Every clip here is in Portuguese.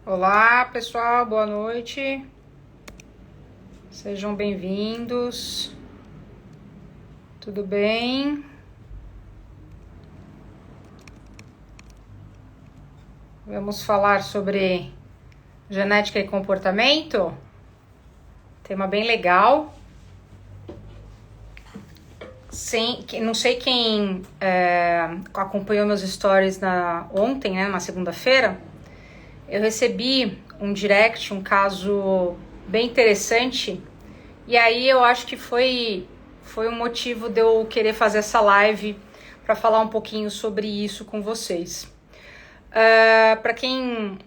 Olá, pessoal, boa noite. Sejam bem-vindos. Tudo bem? Vamos falar sobre genética e comportamento? Tema bem legal. Não sei quem acompanhou meus stories ontem, na segunda-feira. Eu recebi um direct, um caso bem interessante, e aí eu acho que foi o motivo de eu querer fazer essa live para falar um pouquinho sobre isso com vocês. Para quem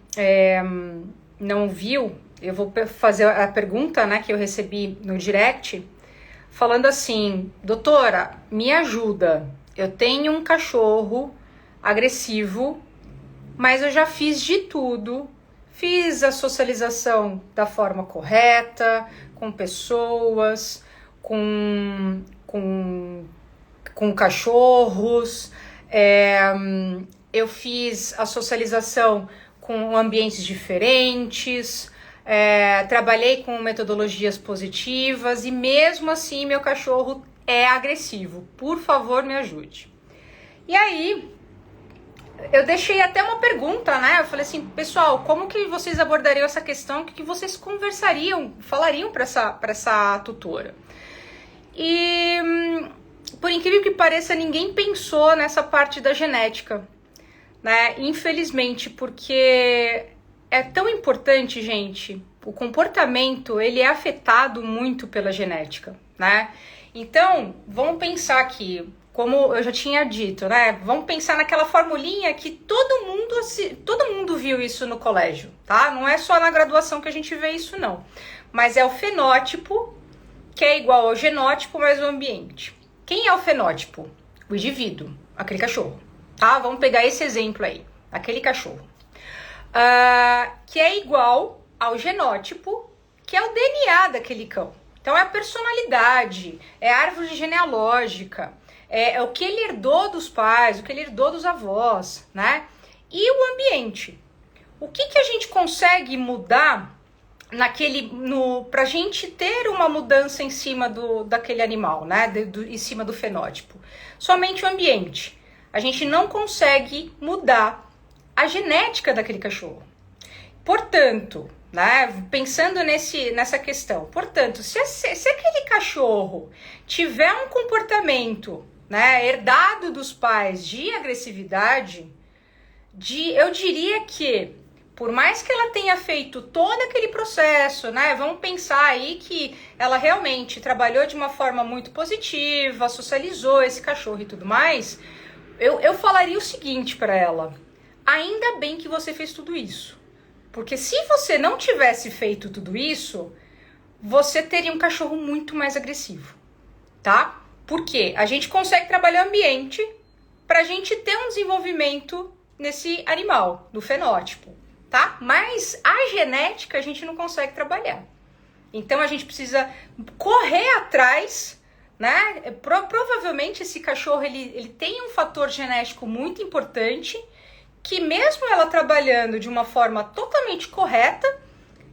não viu, eu vou fazer a pergunta, que eu recebi no direct, falando assim: doutora, me ajuda, eu tenho um cachorro agressivo, mas eu já fiz de tudo, fiz a socialização da forma correta, com pessoas, com cachorros, eu fiz a socialização com ambientes diferentes, trabalhei com metodologias positivas e mesmo assim meu cachorro é agressivo. Por favor, me ajude. E aí eu deixei até uma pergunta, Eu falei assim, pessoal, como que vocês abordariam essa questão? O que vocês falariam para essa tutora? E, por incrível que pareça, ninguém pensou nessa parte da genética, Infelizmente, porque é tão importante, gente. O comportamento, ele é afetado muito pela genética, Então, vamos pensar aqui, como eu já tinha dito, Vamos pensar naquela formulinha que todo mundo viu isso no colégio, tá? Não é só na graduação que a gente vê isso, não. Mas é o fenótipo, que é igual ao genótipo mais o ambiente. Quem é o fenótipo? O indivíduo, aquele cachorro, tá? Vamos pegar esse exemplo aí, aquele cachorro. Que é igual ao genótipo, que é o DNA daquele cão. Então é a personalidade, é a árvore genealógica, é o que ele herdou dos pais, o que ele herdou dos avós, E o ambiente. O que a gente consegue mudar pra gente ter uma mudança em cima daquele animal, em cima do fenótipo? Somente o ambiente. A gente não consegue mudar a genética daquele cachorro. Portanto, pensando nessa questão, portanto, se aquele cachorro tiver um comportamento herdado dos pais de agressividade, eu diria que, por mais que ela tenha feito todo aquele processo, vamos pensar aí que ela realmente trabalhou de uma forma muito positiva, socializou esse cachorro e tudo mais, eu falaria o seguinte para ela: ainda bem que você fez tudo isso, porque se você não tivesse feito tudo isso, você teria um cachorro muito mais agressivo, tá? Porque a gente consegue trabalhar o ambiente pra gente ter um desenvolvimento nesse animal, no fenótipo, tá? Mas a genética a gente não consegue trabalhar. Então a gente precisa correr atrás, Provavelmente esse cachorro ele tem um fator genético muito importante, que mesmo ela trabalhando de uma forma totalmente correta,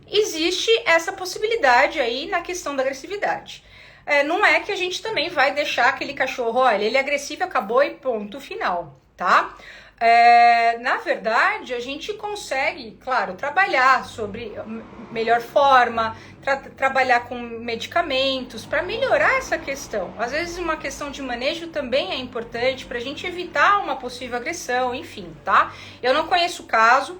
existe essa possibilidade aí na questão da agressividade. Não é que a gente também vai deixar aquele cachorro, olha, ele é agressivo, acabou e ponto final, tá? Na verdade, a gente consegue, claro, trabalhar sobre melhor forma, trabalhar com medicamentos para melhorar essa questão. Às vezes uma questão de manejo também é importante para a gente evitar uma possível agressão, enfim, tá? Eu não conheço o caso,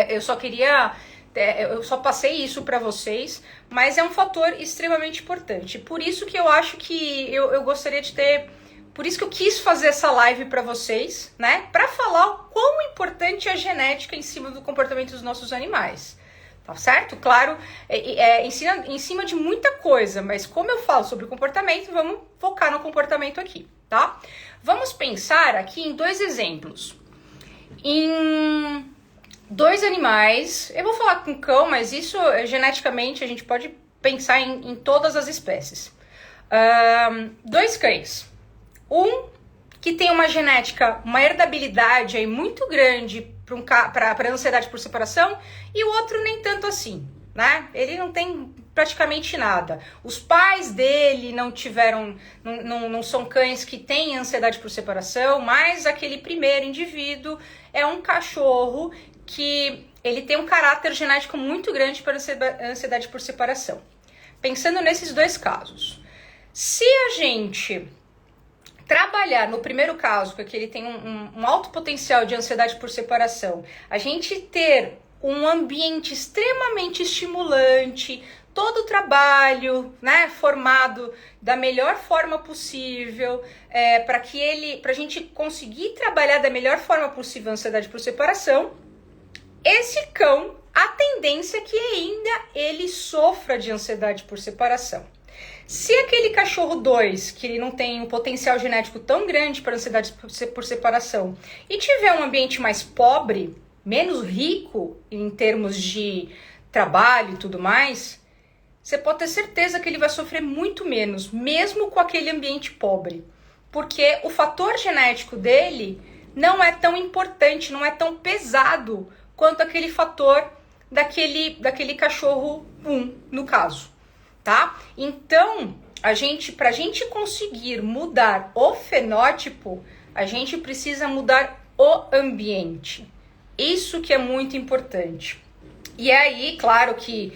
eu só passei isso para vocês, mas é um fator extremamente importante. Por isso que eu acho que eu gostaria de ter... Por isso que eu quis fazer essa live para vocês, para falar o quão importante é a genética em cima do comportamento dos nossos animais. Tá certo? Claro, ensina em cima de muita coisa, mas como eu falo sobre comportamento, vamos focar no comportamento aqui, tá? Vamos pensar aqui em dois exemplos. Em dois animais, eu vou falar com cão, mas isso geneticamente a gente pode pensar em todas as espécies. Dois cães. Um que tem uma genética, uma herdabilidade aí muito grande para ansiedade por separação, e o outro nem tanto assim, né? Ele não tem praticamente nada. Os pais dele não tiveram, não são cães que têm ansiedade por separação, mas aquele primeiro indivíduo é um cachorro que ele tem um caráter genético muito grande para ansiedade por separação. Pensando nesses dois casos, se a gente trabalhar no primeiro caso, porque ele tem um alto potencial de ansiedade por separação, a gente ter um ambiente extremamente estimulante, todo o trabalho, né, formado da melhor forma possível, para a gente conseguir trabalhar da melhor forma possível a ansiedade por separação, esse cão, a tendência é que ainda ele sofra de ansiedade por separação. Se aquele cachorro 2, que ele não tem um potencial genético tão grande para ansiedade por separação, e tiver um ambiente mais pobre, menos rico em termos de trabalho e tudo mais, você pode ter certeza que ele vai sofrer muito menos, mesmo com aquele ambiente pobre. Porque o fator genético dele não é tão importante, não é tão pesado quanto aquele fator daquele cachorro 1, no caso, tá? Então, pra gente conseguir mudar o fenótipo, a gente precisa mudar o ambiente. Isso que é muito importante. E aí, claro que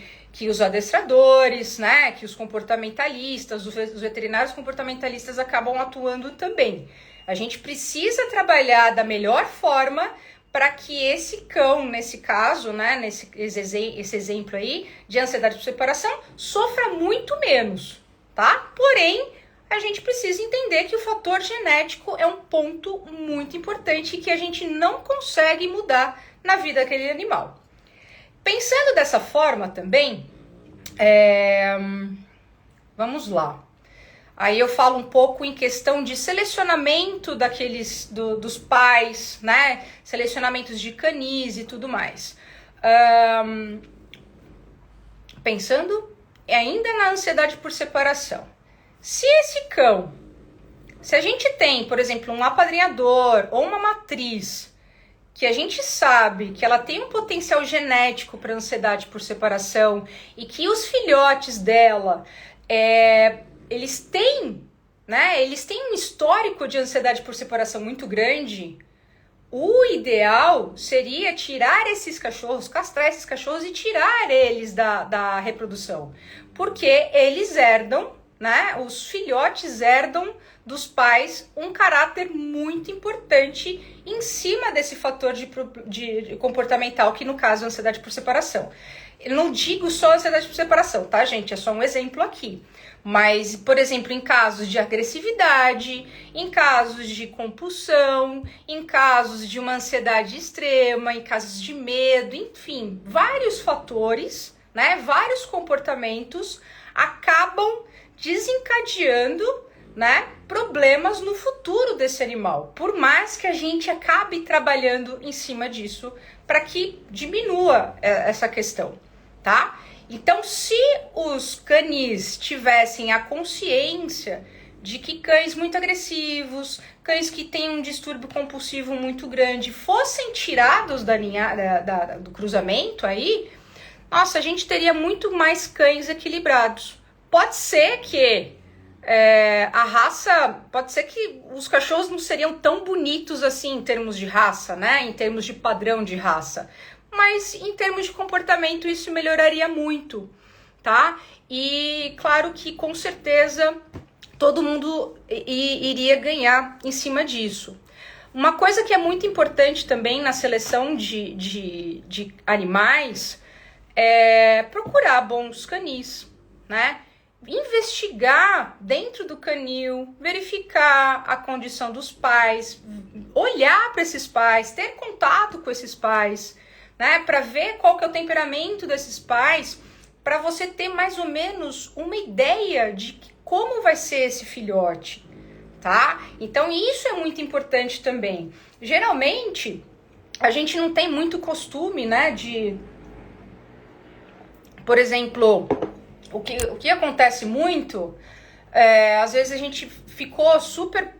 os adestradores, né, que os comportamentalistas, os veterinários comportamentalistas acabam atuando também. A gente precisa trabalhar da melhor forma para que esse cão, nesse caso, né, esse exemplo aí de ansiedade por separação, sofra muito menos, tá? Porém, a gente precisa entender que o fator genético é um ponto muito importante e que a gente não consegue mudar na vida daquele animal. Pensando dessa forma também, vamos lá. Aí eu falo um pouco em questão de selecionamento dos pais, né? Selecionamentos de canis e tudo mais. Pensando ainda na ansiedade por separação. Se a gente tem, por exemplo, um apadrinhador ou uma matriz, que a gente sabe que ela tem um potencial genético para ansiedade por separação e que os filhotes dela, eles têm um histórico de ansiedade por separação muito grande, o ideal seria tirar esses cachorros, castrar esses cachorros e tirar eles da reprodução, porque eles herdam, né, os filhotes herdam dos pais um caráter muito importante em cima desse fator de comportamental, que no caso é a ansiedade por separação. Eu não digo só ansiedade por separação, tá, gente? É só um exemplo aqui. Mas, por exemplo, em casos de agressividade, em casos de compulsão, em casos de uma ansiedade extrema, em casos de medo, enfim, vários fatores, né? Vários comportamentos acabam desencadeando, né, problemas no futuro desse animal, por mais que a gente acabe trabalhando em cima disso para que diminua essa questão, tá? Então, se os canis tivessem a consciência de que cães muito agressivos, cães que têm um distúrbio compulsivo muito grande, fossem tirados do cruzamento aí, nossa, a gente teria muito mais cães equilibrados. Pode ser que a raça, pode ser que os cachorros não seriam tão bonitos assim em termos de raça, né? Em termos de padrão de raça. Mas em termos de comportamento isso melhoraria muito, tá? E claro que com certeza todo mundo iria ganhar em cima disso. Uma coisa que é muito importante também na seleção de animais é procurar bons canis, né? Investigar dentro do canil, verificar a condição dos pais, olhar para esses pais, ter contato com esses pais, né, para ver qual que é o temperamento desses pais, para você ter mais ou menos uma ideia de como vai ser esse filhote, tá? Então isso é muito importante também. Geralmente a gente não tem muito costume, né, por exemplo, o que acontece muito, às vezes a gente ficou super...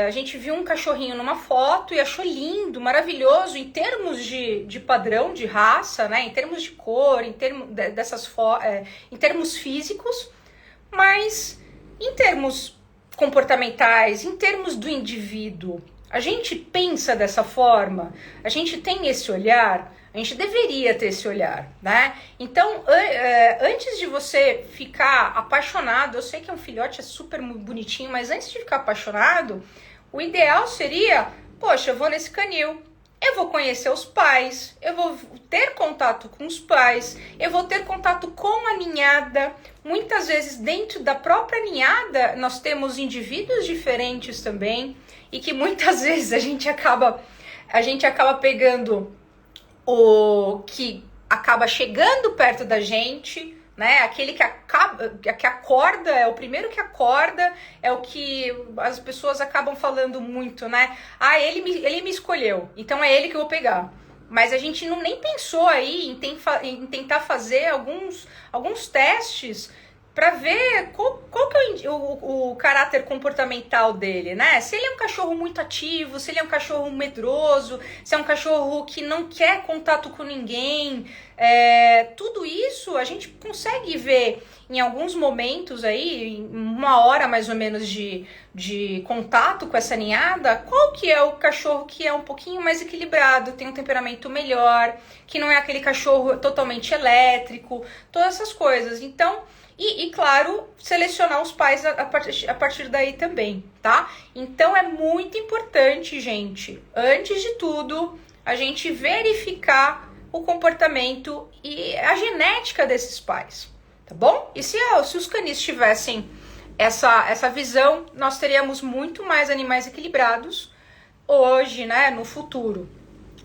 a gente viu um cachorrinho numa foto e achou lindo, maravilhoso em termos de padrão, de raça, né? Em termos de cor, em termos em termos físicos, mas em termos comportamentais, em termos do indivíduo, a gente pensa dessa forma, a gente tem esse olhar, a gente deveria ter esse olhar, né? Então, antes de você ficar apaixonado, eu sei que um filhote é super bonitinho, mas antes de ficar apaixonado, o ideal seria, poxa, eu vou nesse canil, eu vou conhecer os pais, eu vou ter contato com os pais, eu vou ter contato com a ninhada. Muitas vezes dentro da própria ninhada nós temos indivíduos diferentes também e que muitas vezes a gente acaba pegando o que acaba chegando perto da gente, né? Aquele que acorda, é o primeiro que acorda, é o que as pessoas acabam falando muito, né? Ah, ele me escolheu, então é ele que eu vou pegar. Mas a gente nem pensou aí em tentar fazer alguns testes para ver qual que é o caráter comportamental dele, né? Se ele é um cachorro muito ativo, se ele é um cachorro medroso, se é um cachorro que não quer contato com ninguém, tudo isso a gente consegue ver em alguns momentos aí, em 1 hora mais ou menos de contato com essa ninhada, qual que é o cachorro que é um pouquinho mais equilibrado, tem um temperamento melhor, que não é aquele cachorro totalmente elétrico, todas essas coisas. Então, e claro, selecionar os pais a partir daí também, tá? Então é muito importante, gente, antes de tudo, a gente verificar o comportamento e a genética desses pais, tá bom? E se os canis tivessem essa visão, nós teríamos muito mais animais equilibrados hoje, né, no futuro.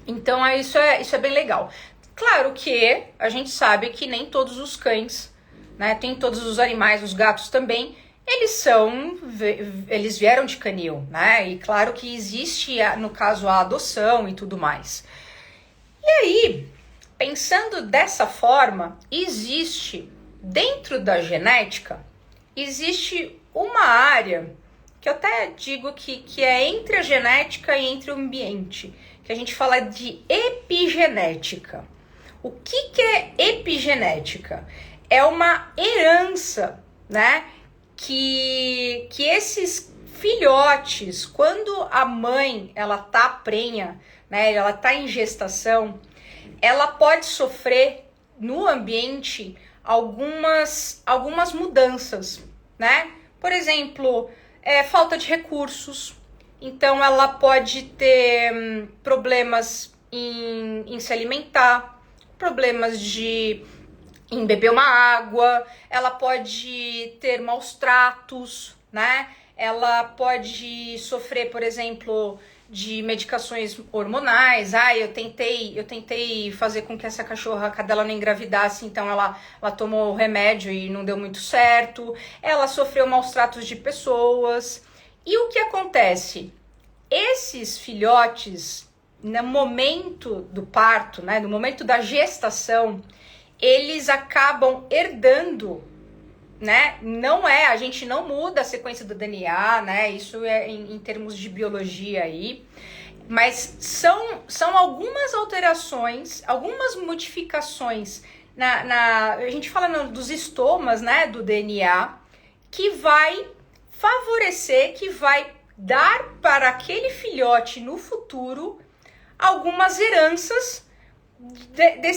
Então isso é bem legal. Claro que a gente sabe que nem todos os cães, né, tem todos os animais, os gatos também, eles vieram de canil, né? E claro que existe, no caso, a adoção e tudo mais. E aí, pensando dessa forma, dentro da genética, existe uma área que eu até digo que é entre a genética e entre o ambiente, que a gente fala de epigenética. O que é epigenética? É uma herança, né? Que esses filhotes, quando a mãe ela tá prenha, né? Ela tá em gestação, ela pode sofrer no ambiente algumas mudanças, né? Por exemplo, falta de recursos. Então ela pode ter problemas em se alimentar, problemas em beber uma água, ela pode ter maus tratos, né? Ela pode sofrer, por exemplo, de medicações hormonais. Eu tentei fazer com que essa cachorra, a cadela, não engravidasse, então ela tomou o remédio e não deu muito certo. Ela sofreu maus tratos de pessoas. E o que acontece? Esses filhotes, no momento do parto, né, no momento da gestação, eles acabam herdando, né? A gente não muda a sequência do DNA, né? Isso é em termos de biologia aí, mas são algumas alterações, algumas modificações a gente fala dos estomas, né, do DNA, que vai favorecer, que vai dar para aquele filhote no futuro algumas heranças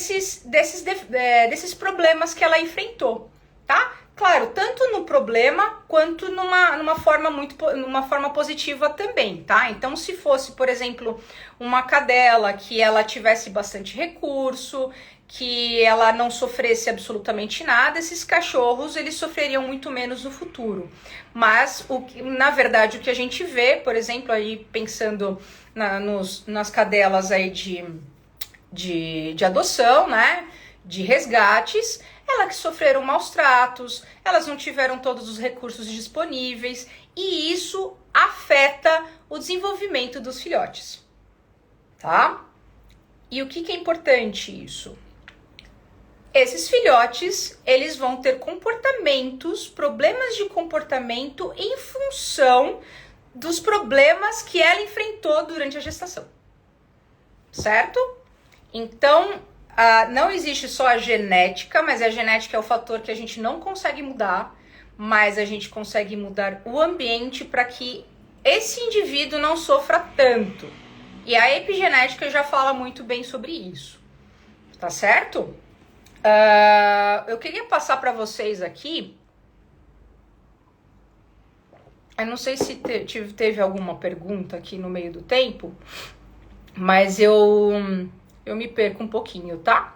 desses problemas que ela enfrentou, tá? Claro, tanto no problema quanto numa forma positiva também, tá? Então, se fosse, por exemplo, uma cadela que ela tivesse bastante recurso, que ela não sofresse absolutamente nada, esses cachorros eles sofreriam muito menos no futuro. Mas, na verdade, o que a gente vê, por exemplo, aí pensando nas cadelas aí de adoção, né, de resgates, elas que sofreram maus tratos, elas não tiveram todos os recursos disponíveis e isso afeta o desenvolvimento dos filhotes, tá? E o que é importante isso? esses filhotes, eles vão ter comportamentos, problemas de comportamento em função dos problemas que ela enfrentou durante a gestação, certo? Então, não existe só a genética, mas a genética é o fator que a gente não consegue mudar, mas a gente consegue mudar o ambiente para que esse indivíduo não sofra tanto. E a epigenética já fala muito bem sobre isso, tá certo? Eu queria passar para vocês aqui. Eu não sei se teve alguma pergunta aqui no meio do tempo, mas eu me perco um pouquinho, tá?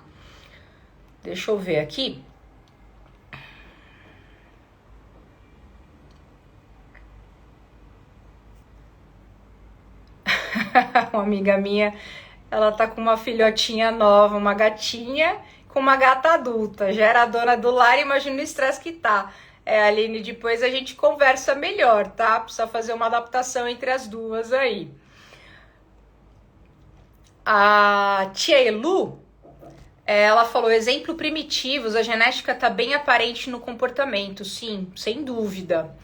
Deixa eu ver aqui. Uma amiga minha, ela tá com uma filhotinha nova, uma gatinha com uma gata adulta. Já era dona do lar, imagina o estresse que tá. Aline, depois a gente conversa melhor, tá? Precisa fazer uma adaptação entre as duas aí. A tia Elu, ela falou, exemplo primitivos, a genética tá bem aparente no comportamento. Sim, sem dúvida.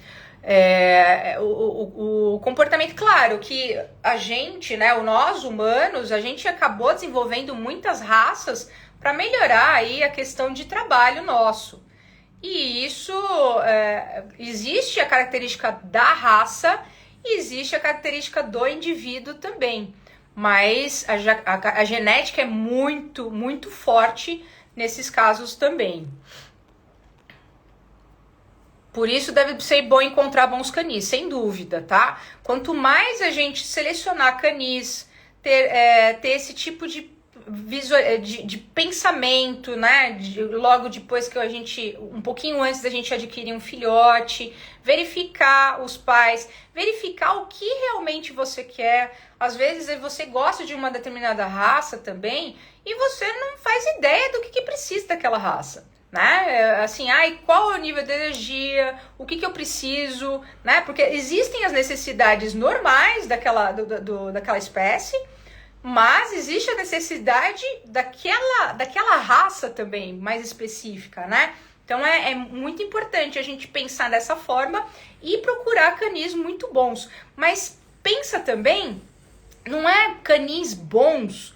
O comportamento, claro, que a gente, né, nós humanos, a gente acabou desenvolvendo muitas raças para melhorar aí a questão de trabalho nosso. E isso, existe a característica da raça e existe a característica do indivíduo também. Mas a genética é muito, muito forte nesses casos também. Por isso deve ser bom encontrar bons canis, sem dúvida, tá? Quanto mais a gente selecionar canis, ter esse tipo de pensamento, né? Logo depois que um pouquinho antes da gente adquirir um filhote, verificar os pais, verificar o que realmente você quer. Às vezes você gosta de uma determinada raça também e você não faz ideia do que precisa daquela raça. Né? Assim, qual é o nível de energia, o que eu preciso, né? Porque existem as necessidades normais daquela espécie, mas existe a necessidade daquela raça também, mais específica, né? Então é muito importante a gente pensar dessa forma e procurar canis muito bons. Mas pensa também, não é canis bons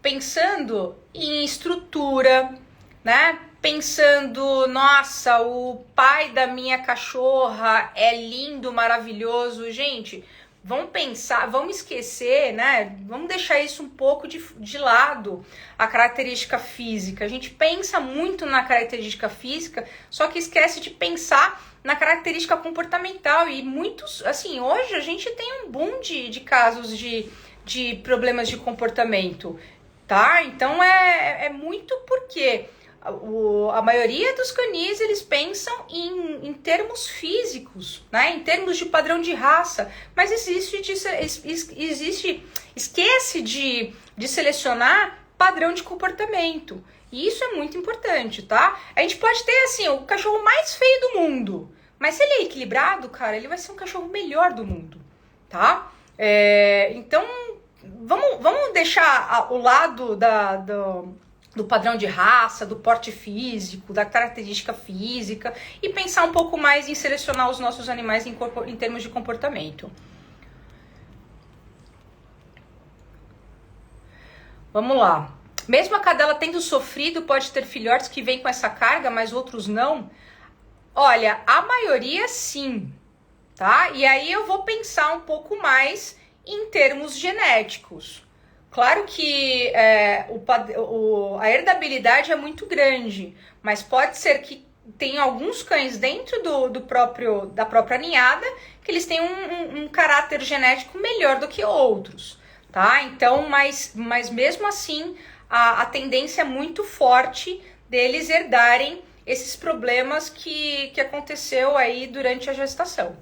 pensando em estrutura, né? Pensando, nossa, o pai da minha cachorra é lindo, maravilhoso. Gente, vamos pensar, vamos esquecer, né? Vamos deixar isso um pouco de lado, a característica física. A gente pensa muito na característica física, só que esquece de pensar na característica comportamental. E muitos, assim, hoje a gente tem um boom de casos de problemas de comportamento, tá? Então é muito porque a maioria dos canis, eles pensam em termos físicos, né? Em termos de padrão de raça, mas esquece de selecionar padrão de comportamento. E isso é muito importante, tá? A gente pode ter, assim, o cachorro mais feio do mundo, mas se ele é equilibrado, cara, ele vai ser um cachorro melhor do mundo, tá? Então, vamos deixar o lado do padrão de raça, do porte físico, da característica física e pensar um pouco mais em selecionar os nossos animais em termos de comportamento. Vamos lá. Mesmo a cadela tendo sofrido, pode ter filhotes que vêm com essa carga, mas outros não? Olha, a maioria sim, tá? E aí eu vou pensar um pouco mais em termos genéticos. Claro que a herdabilidade é muito grande, mas pode ser que tenha alguns cães dentro da própria ninhada que eles têm um caráter genético melhor do que outros, tá? Então, mas mesmo assim, a tendência é muito forte deles herdarem esses problemas que aconteceu aí durante a gestação.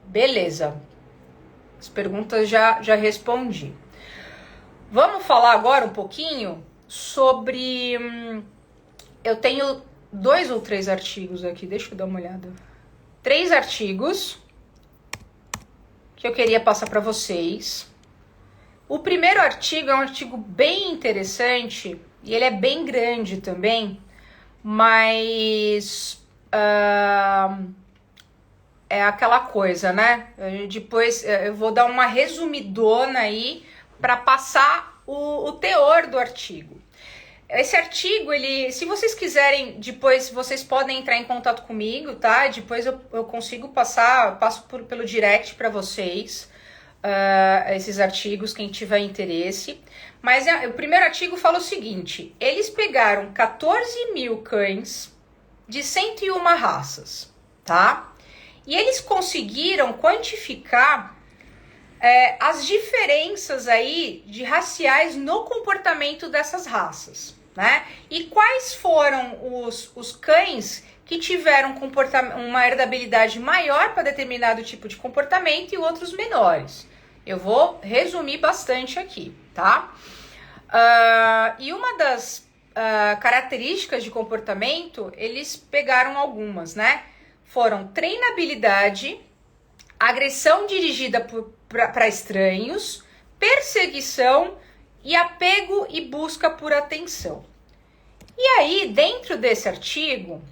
Beleza. As perguntas já respondi. Vamos falar agora um pouquinho sobre... eu tenho 2 ou 3 artigos aqui, deixa eu dar uma olhada. 3 artigos que eu queria passar para vocês. O primeiro artigo é um artigo bem interessante e ele é bem grande também, mas é aquela coisa, né? Depois eu vou dar uma resumidona aí para passar o teor do artigo. Esse artigo, se vocês quiserem, depois vocês podem entrar em contato comigo, tá? Depois eu consigo passo pelo direct para vocês esses artigos, quem tiver interesse. Mas o primeiro artigo fala o seguinte: eles pegaram 14 mil cães de 101 raças, tá? E eles conseguiram quantificar as diferenças aí de raciais no comportamento dessas raças, né? E quais foram os cães que tiveram uma herdabilidade maior para determinado tipo de comportamento e outros menores. Eu vou resumir bastante aqui, tá? E uma das características de comportamento, eles pegaram algumas, né? Foram treinabilidade, agressão dirigida para estranhos, perseguição e apego e busca por atenção. E aí, dentro desse artigo,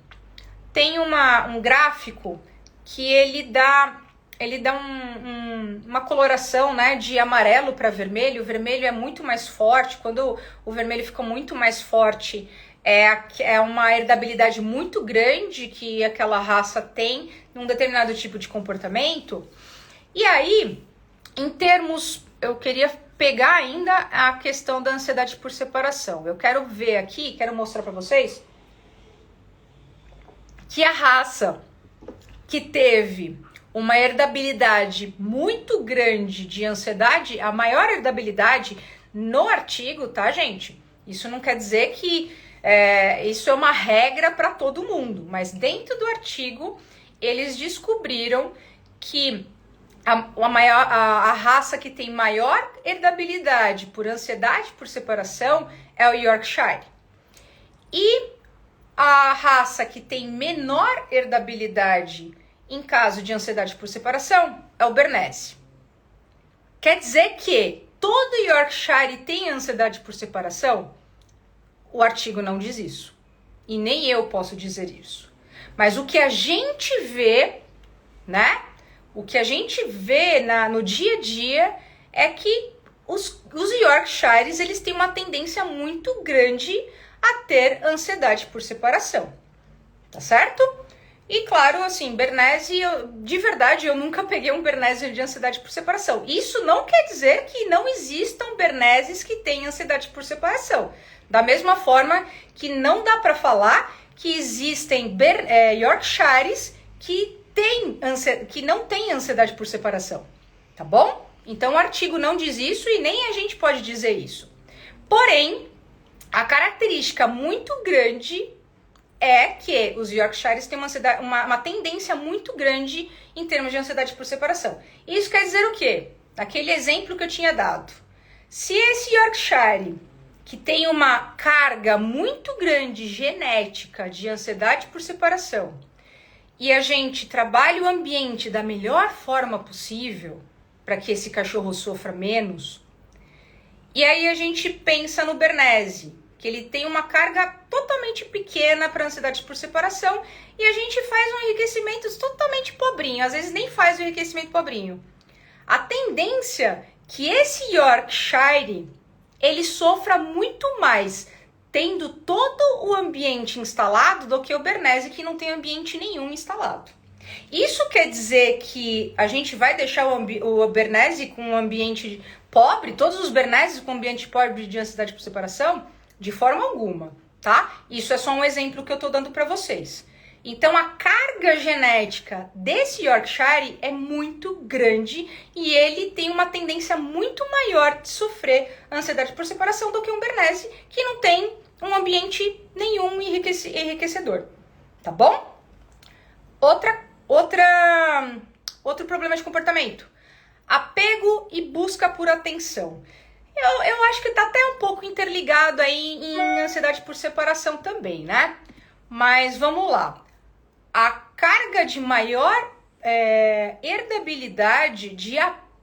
tem um gráfico que ele dá uma coloração, né, de amarelo para vermelho. O vermelho é muito mais forte. Quando o vermelho fica muito mais forte, é uma herdabilidade muito grande que aquela raça tem num determinado tipo de comportamento. E aí, em termos, eu queria pegar ainda a questão da ansiedade por separação. Eu quero ver aqui, quero mostrar para vocês que a raça que teve uma herdabilidade muito grande de ansiedade, a maior herdabilidade no artigo, tá, gente? Isso não quer dizer que isso é uma regra para todo mundo, mas dentro do artigo eles descobriram que a raça que tem maior herdabilidade por ansiedade por separação é o Yorkshire. E a raça que tem menor herdabilidade em caso de ansiedade por separação é o Bernese. Quer dizer que todo Yorkshire tem ansiedade por separação? O artigo não diz isso. E nem eu posso dizer isso. Mas o que a gente vê, né? O que a gente vê no dia a dia é que os Yorkshires, eles têm uma tendência muito grande a ter ansiedade por separação. Tá certo? E claro, assim, Bernese, de verdade, eu nunca peguei um Bernese de ansiedade por separação. Isso não quer dizer que não existam Berneses que têm ansiedade por separação. Da mesma forma que não dá para falar que existem Yorkshires que não têm ansiedade por separação. Tá bom? Então o artigo não diz isso e nem a gente pode dizer isso. Porém, a característica muito grande é que os Yorkshires têm uma tendência muito grande em termos de ansiedade por separação. Isso quer dizer o quê? Aquele exemplo que eu tinha dado. Se esse Yorkshire, que tem uma carga muito grande genética de ansiedade por separação, e a gente trabalha o ambiente da melhor forma possível para que esse cachorro sofra menos, e aí a gente pensa no Bernese, que ele tem uma carga totalmente pequena para ansiedade por separação, e a gente faz um enriquecimento totalmente pobrinho, às vezes nem faz o enriquecimento pobrinho. A tendência é que esse Yorkshire, ele sofra muito mais tendo todo o ambiente instalado do que o Bernese, que não tem ambiente nenhum instalado. Isso quer dizer que a gente vai deixar o Bernese com um ambiente pobre, todos os Berneses com ambiente pobre de ansiedade por separação? De forma alguma, tá? Isso é só um exemplo que eu tô dando para vocês. Então, a carga genética desse Yorkshire é muito grande e ele tem uma tendência muito maior de sofrer ansiedade por separação do que um Bernese que não tem um ambiente nenhum enriquecedor, tá bom? Outro problema de comportamento: apego e busca por atenção. Eu acho que tá até um pouco interligado aí em ansiedade por separação também, né? Mas vamos lá. A carga de maior herdabilidade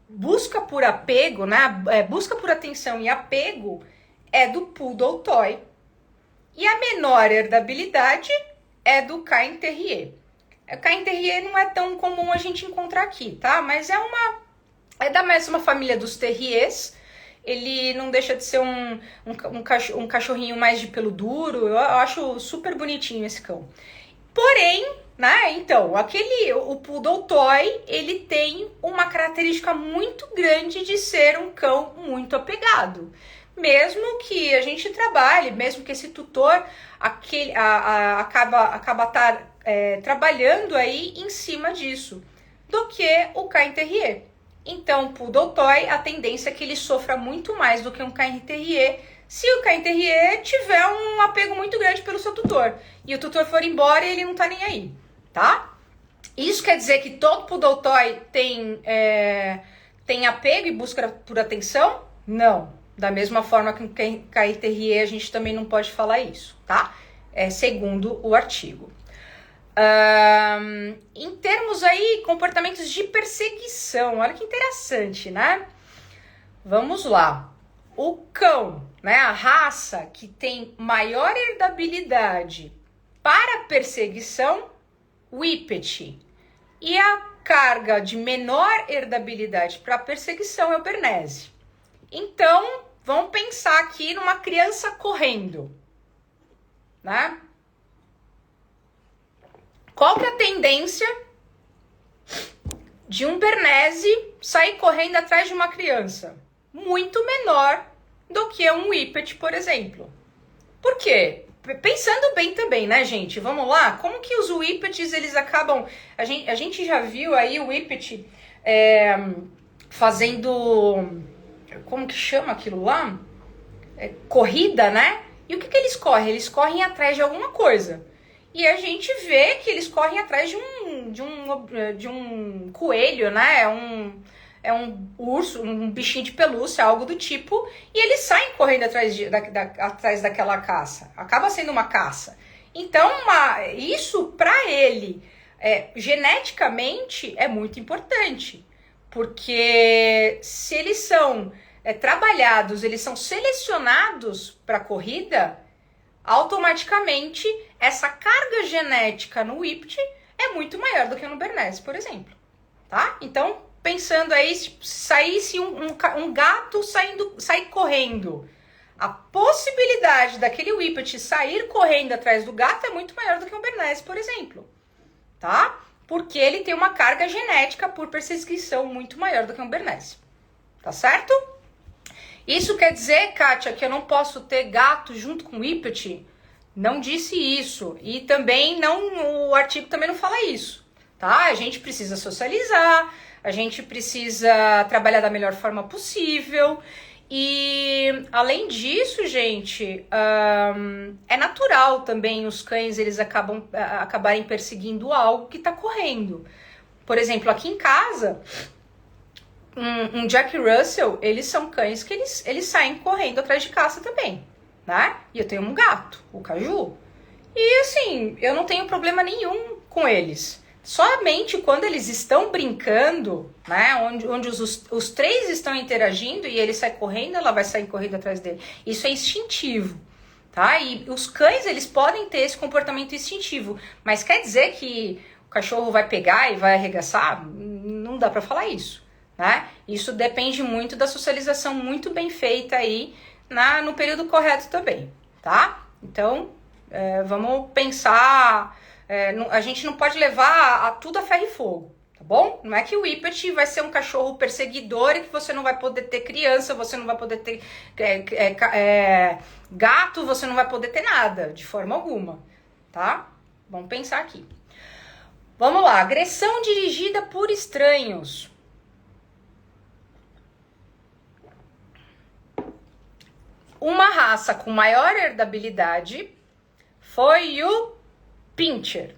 busca por apego, né? Busca por atenção e apego é do Poodle Toy. E a menor herdabilidade é do Cairn Terrier. O Cairn Terrier não é tão comum a gente encontrar aqui, tá? Mas é da mesma família dos Terriers. Ele não deixa de ser um cachorrinho mais de pelo duro. Eu acho super bonitinho esse cão. Porém, né, então, o Poodle Toy, ele tem uma característica muito grande de ser um cão muito apegado. Mesmo que a gente trabalhe, mesmo que esse tutor acaba trabalhando aí em cima disso, do que o Cairn Terrier. Então, o Poodle Toy, a tendência é que ele sofra muito mais do que um Cairn Terrier, se o Cairn Terrier tiver um apego muito grande pelo seu tutor, e o tutor for embora e ele não tá nem aí, tá? Isso quer dizer que todo Poodle Toy tem apego e busca por atenção? Não. Da mesma forma que o Cairn Terrier, a gente também não pode falar isso, tá? Segundo o artigo. Em termos aí, comportamentos de perseguição, olha que interessante, né? Vamos lá. O cão, né, a raça que tem maior herdabilidade para perseguição, Whippet. E a carga de menor herdabilidade para perseguição é o Bernese. Então, vamos pensar aqui numa criança correndo, né? Qual que é a tendência de um Bernese sair correndo atrás de uma criança? Muito menor do que um Whippet, por exemplo. Por quê? Pensando bem também, né, gente? Vamos lá? Como que os Whippets, eles acabam... A gente já viu aí o Whippet fazendo... Como que chama aquilo lá? Corrida, né? E o que eles correm? Eles correm atrás de alguma coisa. E a gente vê que eles correm atrás de um coelho, né? É um urso, um bichinho de pelúcia, algo do tipo. E eles saem correndo atrás daquela caça. Acaba sendo uma caça. Então, isso para ele, geneticamente, é muito importante. Porque se eles são trabalhados, eles são selecionados para corrida, automaticamente essa carga genética no Whippet é muito maior do que no Bernese, por exemplo, tá? Então, pensando aí, se saísse um gato sair correndo, a possibilidade daquele Whippet sair correndo atrás do gato é muito maior do que um Bernese, por exemplo, tá? Porque ele tem uma carga genética por perseguição muito maior do que um Bernese, tá certo? Isso quer dizer, Kátia, que eu não posso ter gato junto com o Whippet? Não disse isso. E também o artigo também não fala isso, tá? A gente precisa socializar, a gente precisa trabalhar da melhor forma possível. E, além disso, gente, é natural também os cães, eles acabarem perseguindo algo que tá correndo. Por exemplo, aqui em casa... Um Jack Russell, eles são cães que eles saem correndo atrás de caça também, né? E eu tenho um gato, o Caju. E assim, eu não tenho problema nenhum com eles. Somente quando eles estão brincando, né? Onde os três estão interagindo e ele sai correndo, ela vai sair correndo atrás dele. Isso é instintivo, tá? E os cães, eles podem ter esse comportamento instintivo. Mas quer dizer que o cachorro vai pegar e vai arregaçar? Não dá pra falar isso. Né? Isso depende muito da socialização muito bem feita aí no período correto também, tá? Então, vamos pensar, a gente não pode levar tudo a ferro e fogo, tá bom? Não é que o Whippet vai ser um cachorro perseguidor e que você não vai poder ter criança, você não vai poder ter gato, você não vai poder ter nada, de forma alguma, tá? Vamos pensar aqui. Vamos lá, agressão dirigida por estranhos. Uma raça com maior herdabilidade foi o Pinscher.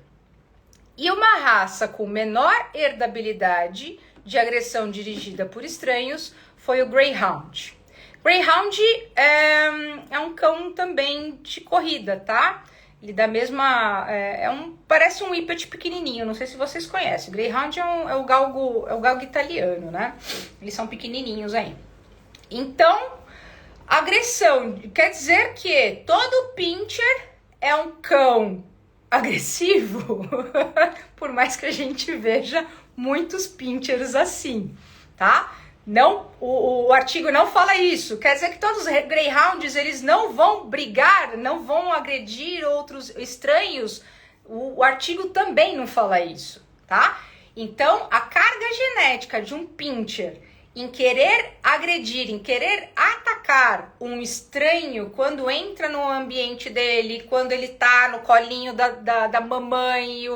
E uma raça com menor herdabilidade de agressão dirigida por estranhos foi o Greyhound. Greyhound é um cão também de corrida, tá? Ele dá a mesma... parece um Whippet pequenininho, não sei se vocês conhecem. Greyhound é o galgo italiano, né? Eles são pequenininhos aí. Então, agressão quer dizer que todo pincher é um cão agressivo, por mais que a gente veja muitos pinchers assim, tá? Não, o artigo não fala isso. Quer dizer que todos os greyhounds eles não vão brigar, não vão agredir outros estranhos. O artigo também não fala isso, tá? Então, a carga genética de um pincher em querer agredir, em querer atacar um estranho quando entra no ambiente dele, quando ele tá no colinho da mamãe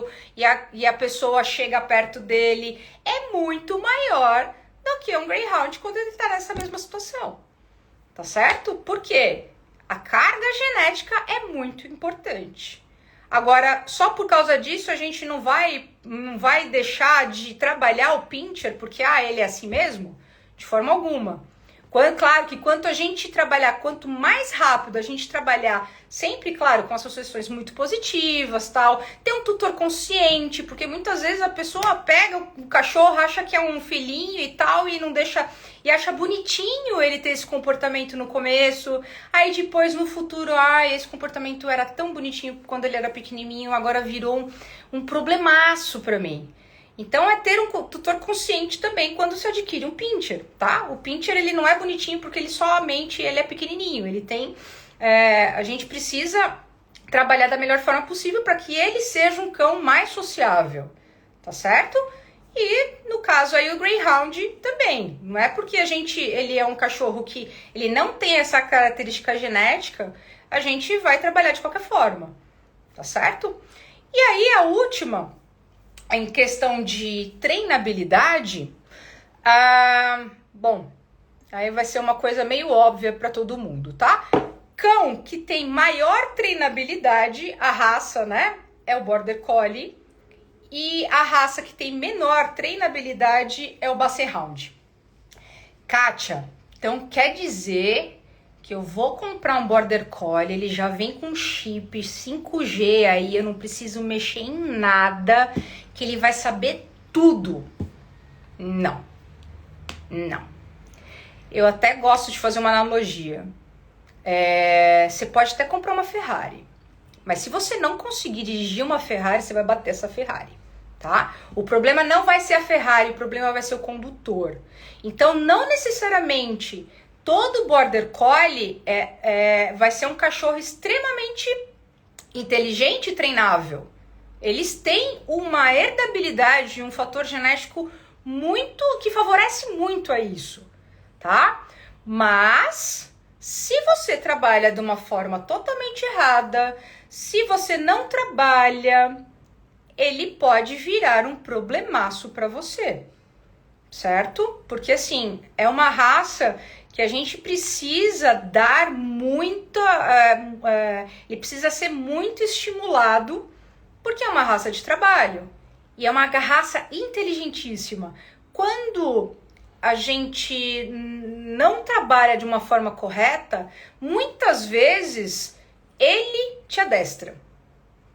e a pessoa chega perto dele, é muito maior do que um greyhound quando ele tá nessa mesma situação, tá certo? Por quê? A carga genética é muito importante. Agora, só por causa disso a gente não vai deixar de trabalhar o pincher porque ele é assim mesmo? De forma alguma. Claro que quanto a gente trabalhar, quanto mais rápido a gente trabalhar, sempre, claro, com associações muito positivas, tal, ter um tutor consciente, porque muitas vezes a pessoa pega o cachorro, acha que é um filhinho e tal, e não deixa, e acha bonitinho ele ter esse comportamento no começo, aí depois no futuro, esse comportamento era tão bonitinho quando ele era pequenininho, agora virou um problemaço pra mim. Então é ter um tutor consciente também quando se adquire um pincher, tá? O pincher ele não é bonitinho porque ele é pequenininho, ele tem... a gente precisa trabalhar da melhor forma possível para que ele seja um cão mais sociável, tá certo? E no caso aí o greyhound também, não é porque ele é um cachorro que ele não tem essa característica genética, a gente vai trabalhar de qualquer forma, tá certo? E aí a última... Em questão de treinabilidade, bom, aí vai ser uma coisa meio óbvia para todo mundo, tá? Cão que tem maior treinabilidade, a raça, né, é o Border Collie, e a raça que tem menor treinabilidade é o Basset Hound. Kátia, então quer dizer que eu vou comprar um Border Collie, ele já vem com chip 5G aí, eu não preciso mexer em nada, que ele vai saber tudo. Não. Eu até gosto de fazer uma analogia. Você pode até comprar uma Ferrari, mas se você não conseguir dirigir uma Ferrari, você vai bater essa Ferrari, tá? O problema não vai ser a Ferrari, o problema vai ser o condutor. Então, não necessariamente... Todo Border Collie vai ser um cachorro extremamente inteligente e treinável. Eles têm uma herdabilidade, um fator genético que favorece muito a isso, tá? Mas, se você trabalha de uma forma totalmente errada, se você não trabalha, ele pode virar um problemaço para você, certo? Porque, assim, é uma raça... que a gente precisa dar ele precisa ser muito estimulado, porque é uma raça de trabalho, e é uma raça inteligentíssima. Quando a gente não trabalha de uma forma correta, muitas vezes ele te adestra,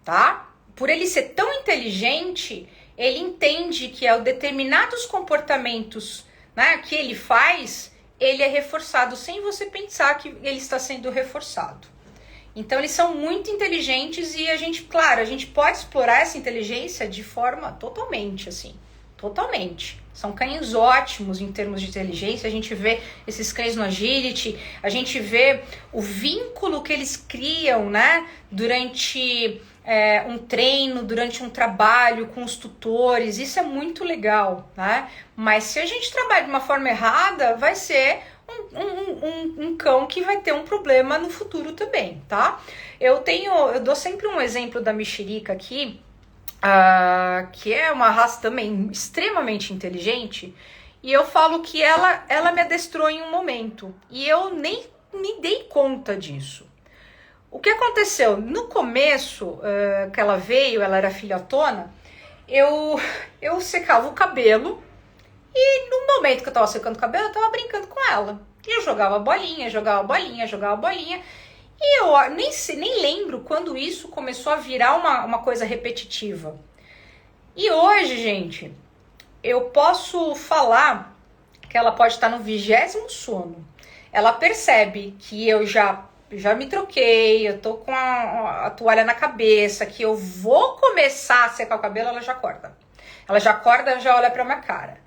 tá? Por ele ser tão inteligente, ele entende que ao determinados comportamentos, né, que ele faz... ele é reforçado sem você pensar que ele está sendo reforçado. Então, eles são muito inteligentes e a gente pode explorar essa inteligência de forma totalmente, assim, totalmente. São cães ótimos em termos de inteligência, a gente vê esses cães no agility, a gente vê o vínculo que eles criam, né, durante um treino, durante um trabalho com os tutores, isso é muito legal, né? Mas se a gente trabalha de uma forma errada, vai ser um cão que vai ter um problema no futuro também, tá? Eu dou sempre um exemplo da mexerica aqui, que é uma raça também extremamente inteligente, e eu falo que ela me adestrou em um momento, e eu nem me dei conta disso. O que aconteceu? No começo, que ela veio, ela era filhotona, eu secava o cabelo, e no momento que eu tava secando o cabelo, eu tava brincando com ela. E eu jogava bolinha, E eu nem lembro quando isso começou a virar uma coisa repetitiva. E hoje, gente, eu posso falar que ela pode estar no 20º sono. Ela percebe que eu já me troquei, eu tô com a toalha na cabeça, que eu vou começar a secar o cabelo, ela já acorda. Ela já acorda, já olha pra minha cara.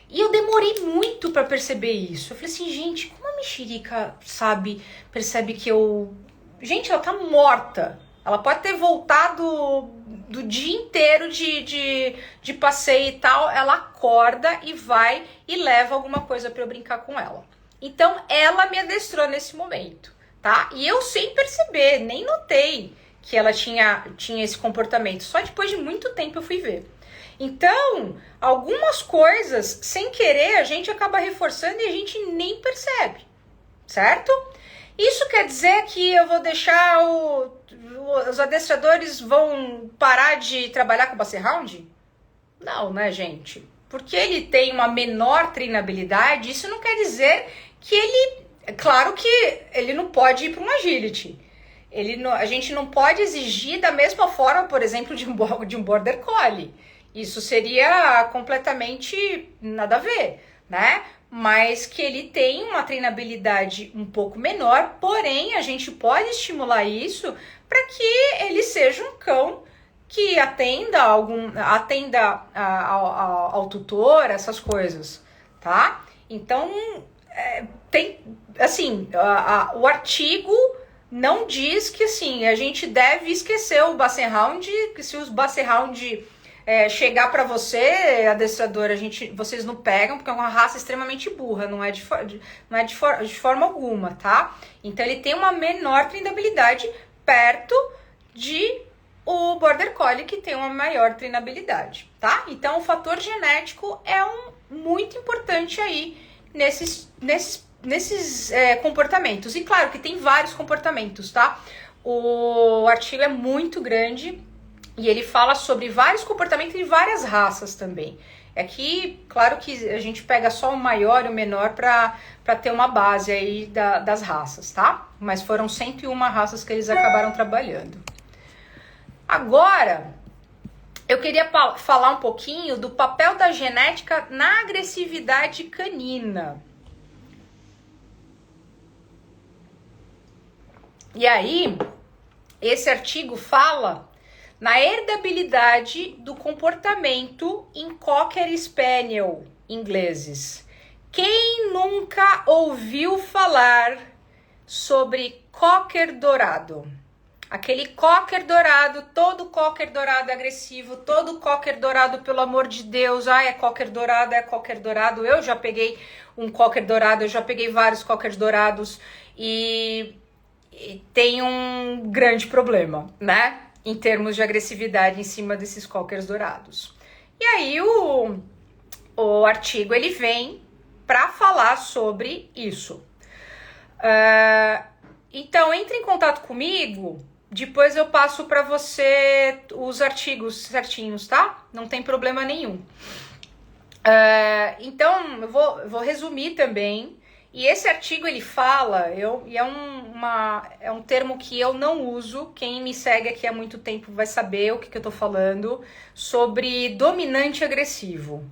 E eu demorei muito pra perceber isso. Eu falei assim, gente, como a mexerica percebe que eu... Gente, ela tá morta. Ela pode ter voltado do dia inteiro de passeio e tal. Ela acorda e vai e leva alguma coisa pra eu brincar com ela. Então, ela me adestrou nesse momento, tá? E eu sem perceber, nem notei que ela tinha esse comportamento. Só depois de muito tempo eu fui ver. Então, algumas coisas, sem querer, a gente acaba reforçando e a gente nem percebe, certo? Isso quer dizer que eu vou deixar os adestradores vão parar de trabalhar com o Basset Hound? Não, né, gente? Porque ele tem uma menor treinabilidade, isso não quer dizer que ele... Claro que ele não pode ir para um agility. A gente não pode exigir da mesma forma, por exemplo, de um border collie. Isso seria completamente nada a ver, né? Mas que ele tem uma treinabilidade um pouco menor, porém a gente pode estimular isso para que ele seja um cão que atenda ao tutor, essas coisas, tá? Então, tem, assim, o artigo não diz que, assim, a gente deve esquecer o Basset Hound, que se os Basset Hound chegar para você, adestrador, vocês não pegam, porque é uma raça extremamente burra, não é de forma alguma, tá? Então, ele tem uma menor treinabilidade perto de o Border Collie, que tem uma maior treinabilidade, tá? Então, o fator genético é muito importante aí nesses comportamentos. E claro que tem vários comportamentos, tá? O artigo é muito grande e ele fala sobre vários comportamentos de várias raças também. Aqui, claro que a gente pega só o maior e o menor para ter uma base aí das raças, tá? Mas foram 101 raças que eles acabaram trabalhando. Agora, eu queria falar um pouquinho do papel da genética na agressividade canina. E aí, esse artigo fala na herdabilidade do comportamento em Cocker Spaniel ingleses. Quem nunca ouviu falar sobre Cocker dourado? Aquele Cocker dourado, todo Cocker dourado agressivo, todo Cocker dourado, pelo amor de Deus, é Cocker dourado, é Cocker dourado. Eu já peguei um Cocker dourado, eu já peguei vários Cockers dourados e tem um grande problema, né? Em termos de agressividade em cima desses Cockers dourados. E aí o artigo ele vem para falar sobre isso. Então, entre em contato comigo, depois eu passo para você os artigos certinhos, tá? Não tem problema nenhum. Então, eu vou resumir também. E esse artigo ele fala, é um termo que eu não uso, quem me segue aqui há muito tempo vai saber o que eu tô falando, sobre dominante agressivo.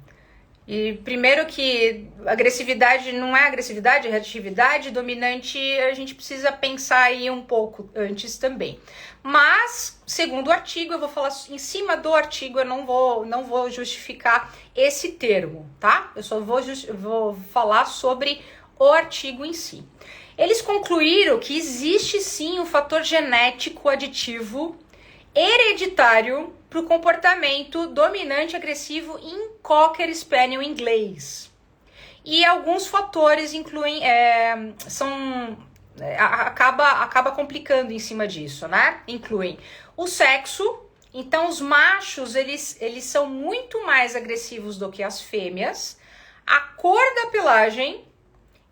E primeiro que agressividade não é agressividade, é reatividade, dominante a gente precisa pensar aí um pouco antes também. Mas, segundo o artigo, eu vou falar em cima do artigo, eu não vou justificar esse termo, tá? Eu só vou falar sobre o artigo em si. Eles concluíram que existe sim um fator genético aditivo hereditário para o comportamento dominante agressivo em Cocker Spaniel inglês. E alguns fatores incluem, acaba complicando em cima disso, né? Incluem o sexo. Então, os machos, eles são muito mais agressivos do que as fêmeas. A cor da pelagem.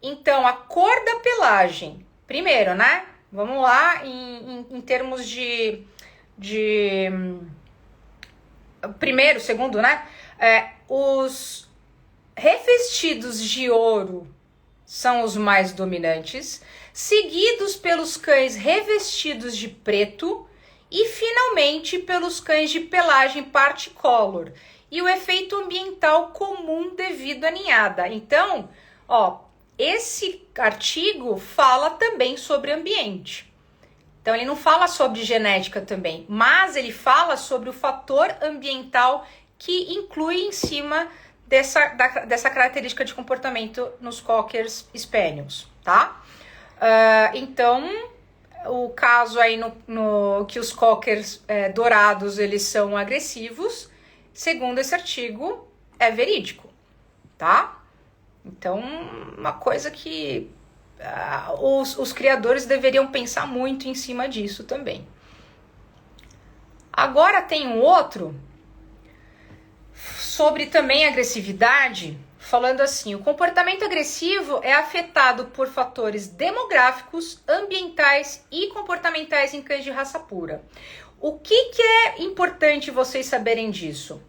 Então, a cor da pelagem, primeiro, né? Vamos lá, em termos de primeiro, segundo, né? Os revestidos de ouro são os mais dominantes, seguidos pelos cães revestidos de preto e finalmente pelos cães de pelagem particolor. E o efeito ambiental comum devido à ninhada. Então, ó, esse artigo fala também sobre ambiente. Então, ele não fala sobre genética também, mas ele fala sobre o fator ambiental que inclui em cima dessa característica de comportamento nos Cocker Spaniels, tá? Então, o caso aí no que os Cockers dourados, eles são agressivos, segundo esse artigo, é verídico, tá? Então, uma coisa que os criadores deveriam pensar muito em cima disso também. Agora tem um outro sobre também agressividade, falando assim: o comportamento agressivo é afetado por fatores demográficos, ambientais e comportamentais em cães de raça pura. O que é importante vocês saberem disso?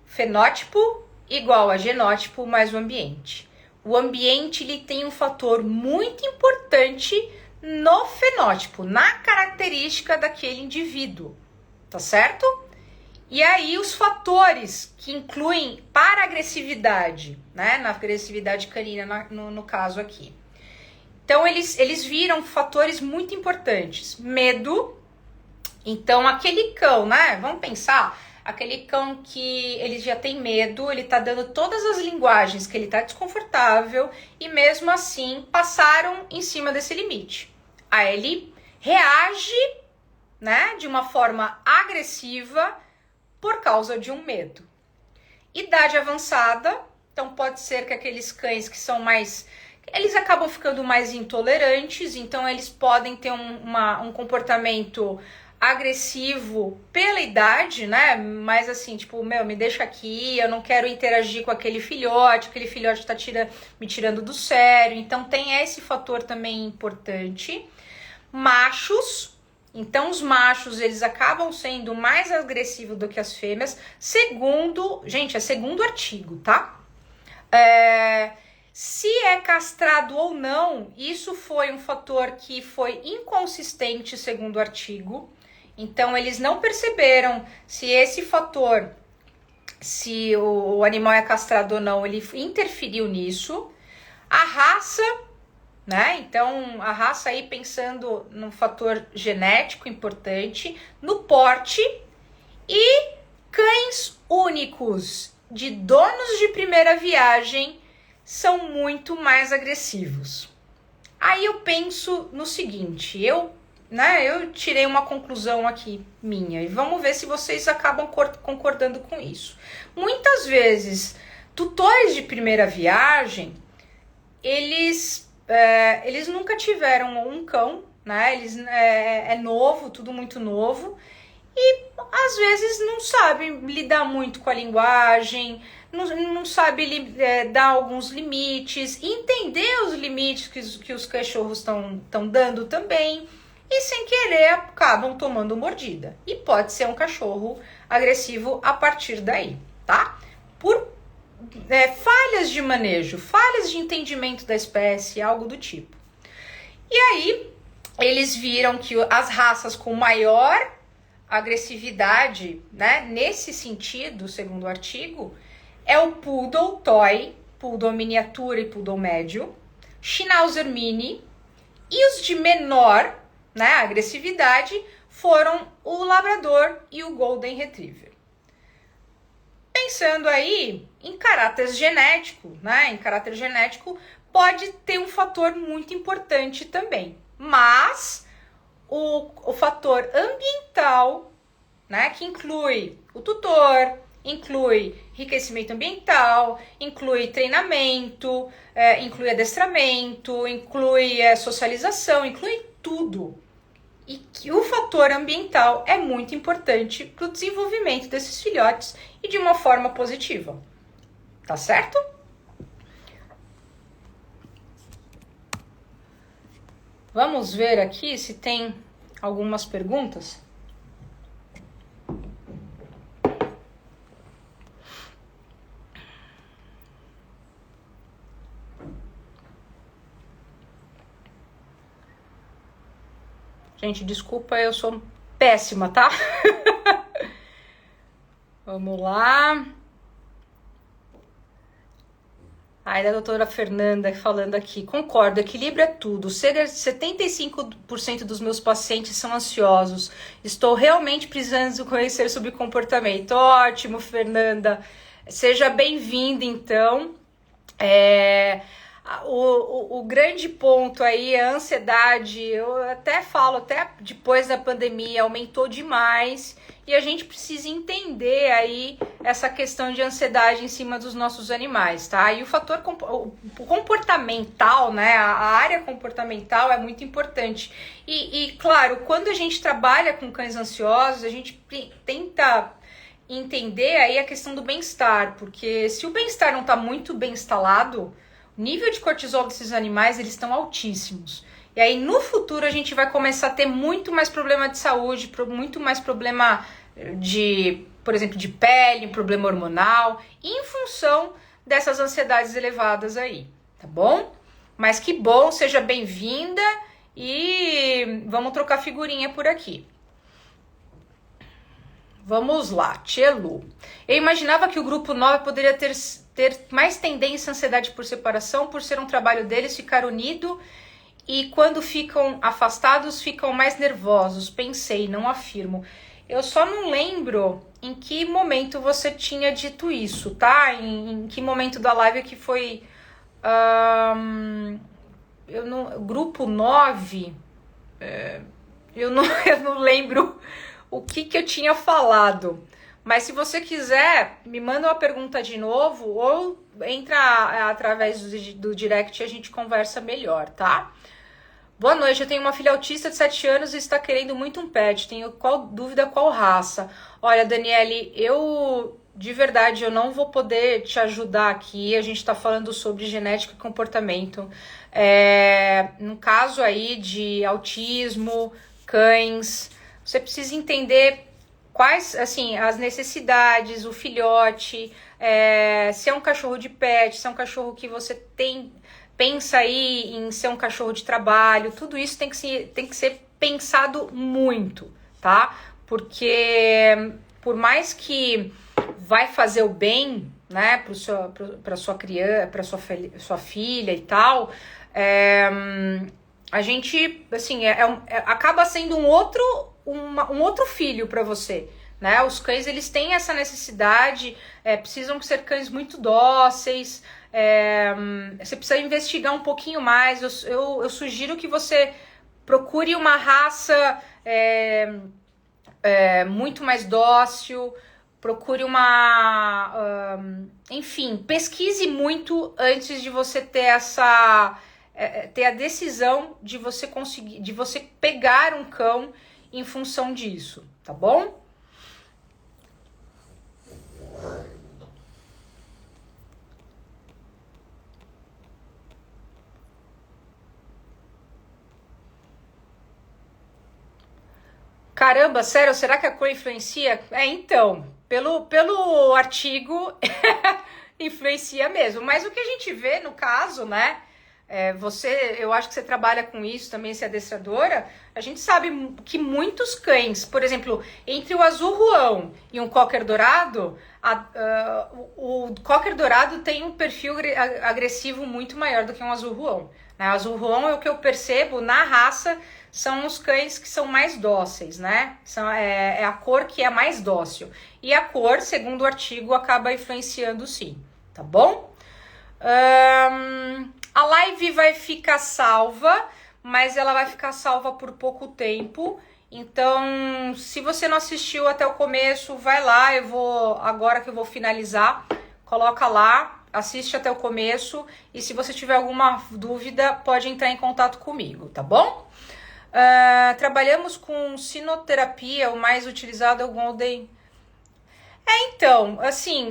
Fenótipo igual a genótipo mais o ambiente. O ambiente ele tem um fator muito importante no fenótipo, na característica daquele indivíduo, tá certo? E aí os fatores que incluem para a agressividade, né, na agressividade canina no caso aqui. Então eles viram fatores muito importantes. Medo, então aquele cão, né, vamos pensar, aquele cão que ele já tem medo, ele tá dando todas as linguagens que ele tá desconfortável e mesmo assim passaram em cima desse limite. Aí ele reage, né, de uma forma agressiva por causa de um medo. Idade avançada, então pode ser que aqueles cães que são mais... eles acabam ficando mais intolerantes, então eles podem ter um comportamento agressivo pela idade, né? Mas assim, tipo, me deixa aqui, eu não quero interagir com aquele filhote tá me tirando do sério. Então tem esse fator também importante. Machos, então os machos, eles acabam sendo mais agressivos do que as fêmeas, segundo artigo, tá? Se é castrado ou não, isso foi um fator que foi inconsistente, segundo o artigo. Então, eles não perceberam se esse fator, se o animal é castrado ou não, ele interferiu nisso. A raça, né? Então, a raça aí pensando no fator genético importante, no porte e cães únicos de donos de primeira viagem são muito mais agressivos. Aí eu penso no seguinte, eu tirei uma conclusão aqui minha e vamos ver se vocês acabam concordando com isso. Muitas vezes, tutores de primeira viagem, eles nunca tiveram um cão, né? É novo, tudo muito novo e às vezes não sabem lidar muito com a linguagem, não sabe dar alguns limites, entender os limites que os cachorros estão dando também. E sem querer acabam tomando mordida. E pode ser um cachorro agressivo a partir daí, tá? Por falhas de manejo, falhas de entendimento da espécie, algo do tipo. E aí, eles viram que as raças com maior agressividade, né, nesse sentido, segundo o artigo, é o Poodle Toy, Poodle miniatura e Poodle médio, Schnauzer Mini, e os de menor, né, agressividade, foram o Labrador e o Golden Retriever. Pensando aí em caráter genético, né, pode ter um fator muito importante também, mas o fator ambiental, né, que inclui o tutor, inclui enriquecimento ambiental, inclui treinamento, inclui adestramento, inclui socialização, inclui tudo. E que o fator ambiental é muito importante para o desenvolvimento desses filhotes e de uma forma positiva. Tá certo? Vamos ver aqui se tem algumas perguntas. Gente, desculpa, eu sou péssima, tá? Vamos lá. Aí da doutora Fernanda falando aqui, concordo, equilíbrio é tudo. 75% dos meus pacientes são ansiosos. Estou realmente precisando conhecer sobre comportamento. Ótimo, Fernanda. Seja bem-vinda, então. O grande ponto aí é a ansiedade. Eu até falo, até depois da pandemia, aumentou demais. E a gente precisa entender aí essa questão de ansiedade em cima dos nossos animais, tá? E o fator comportamental, né? A área comportamental é muito importante. E claro, quando a gente trabalha com cães ansiosos, a gente tenta entender aí a questão do bem-estar, porque se o bem-estar não está muito bem instalado, o nível de cortisol desses animais, eles estão altíssimos. E aí, no futuro, a gente vai começar a ter muito mais problema de saúde, muito mais problema de, por exemplo, de pele, problema hormonal, em função dessas ansiedades elevadas aí, tá bom? Mas que bom, seja bem-vinda e vamos trocar figurinha por aqui. Vamos lá, Tchelu. Eu imaginava que o grupo 9 poderia ter mais tendência à ansiedade por separação, por ser um trabalho deles ficar unido e quando ficam afastados ficam mais nervosos. Pensei, não afirmo. Eu só não lembro em que momento você tinha dito isso, tá? Em que momento da live que foi... grupo 9, eu não lembro o que eu tinha falado. Mas se você quiser, me manda uma pergunta de novo ou entra através do direct e a gente conversa melhor, tá? Boa noite, eu tenho uma filha autista de 7 anos e está querendo muito um pet. Tenho dúvida qual raça. Olha, Daniele, de verdade, eu não vou poder te ajudar aqui. A gente está falando sobre genética e comportamento. No caso aí de autismo, cães, você precisa entender quais, assim, as necessidades, o filhote, se é um cachorro de pet, se é um cachorro que você pensa aí em ser um cachorro de trabalho, tudo isso tem que ser pensado muito, tá? Porque por mais que vai fazer o bem, né, para sua criança, para sua filha e tal, a gente, assim, acaba sendo um outro filho para você, né? Os cães, eles têm essa necessidade, precisam ser cães muito dóceis, você precisa investigar um pouquinho mais. Eu sugiro que você procure uma raça muito mais dócil, procure enfim, pesquise muito antes de você ter ter a decisão de você pegar um cão em função disso, tá bom? Caramba, sério, será que a cor influencia? Então, pelo artigo, influencia mesmo. Mas o que a gente vê no caso, né? Eu acho que você trabalha com isso também, se é adestradora, a gente sabe que muitos cães, por exemplo, entre o azul ruão e um cocker dourado, o cocker dourado tem um perfil agressivo muito maior do que um azul ruão. Né? O azul ruão é o que eu percebo na raça, são os cães que são mais dóceis, né? É a cor que é mais dócil. E a cor, segundo o artigo, acaba influenciando sim, tá bom? A live vai ficar salva, mas ela vai ficar salva por pouco tempo. Então, se você não assistiu até o começo, vai lá. Agora que eu vou finalizar, coloca lá, assiste até o começo. E se você tiver alguma dúvida, pode entrar em contato comigo, tá bom? Trabalhamos com sinoterapia, o mais utilizado é o Golden. Então, assim,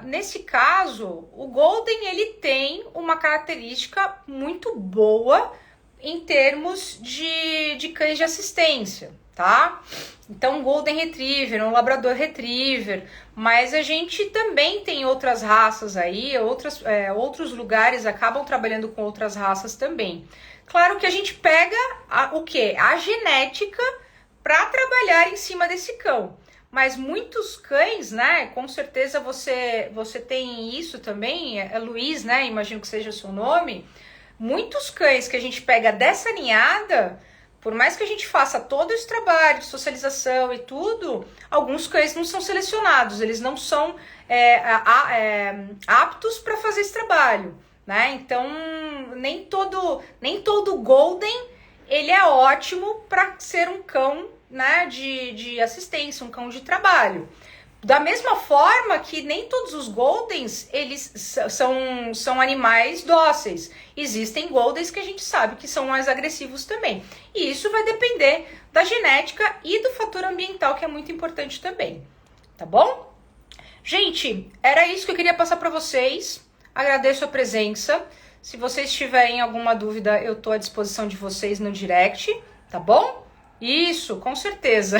nesse caso, o Golden, ele tem uma característica muito boa em termos de cães de assistência, tá? Então, um Golden Retriever, um Labrador Retriever, mas a gente também tem outras raças aí, outros lugares acabam trabalhando com outras raças também. Claro que a gente pega o quê? A genética para trabalhar em cima desse cão. Mas muitos cães, né? Com certeza você tem isso também, é Luiz, né? Imagino que seja o seu nome. Muitos cães que a gente pega dessa ninhada, por mais que a gente faça todo esse trabalho de socialização e tudo, alguns cães não são selecionados, eles não são aptos para fazer esse trabalho, né? Então, nem todo Golden ele é ótimo para ser um cão, né, de assistência, um cão de trabalho. Da mesma forma que nem todos os Goldens, eles são animais dóceis. Existem Goldens que a gente sabe que são mais agressivos também. E isso vai depender da genética e do fator ambiental, que é muito importante também. Tá bom? Gente, era isso que eu queria passar para vocês. Agradeço a presença. Se vocês tiverem alguma dúvida, eu tô à disposição de vocês no direct, tá bom? Isso, com certeza.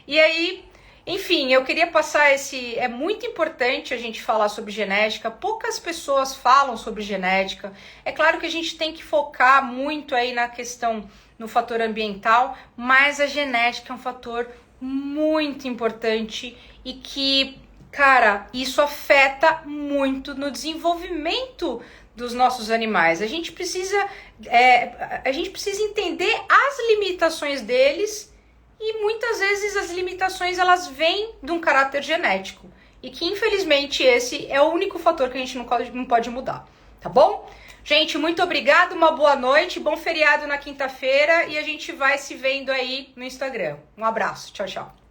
E aí, enfim, eu queria passar é muito importante a gente falar sobre genética, poucas pessoas falam sobre genética. É claro que a gente tem que focar muito aí na questão, no fator ambiental, mas a genética é um fator muito importante e que, cara, isso afeta muito no desenvolvimento dos nossos animais. A gente precisa entender as limitações deles e muitas vezes as limitações elas vêm de um caráter genético e que infelizmente esse é o único fator que a gente não pode mudar, tá bom? Gente, muito obrigada, uma boa noite, bom feriado na quinta-feira e a gente vai se vendo aí no Instagram. Um abraço, tchau, tchau.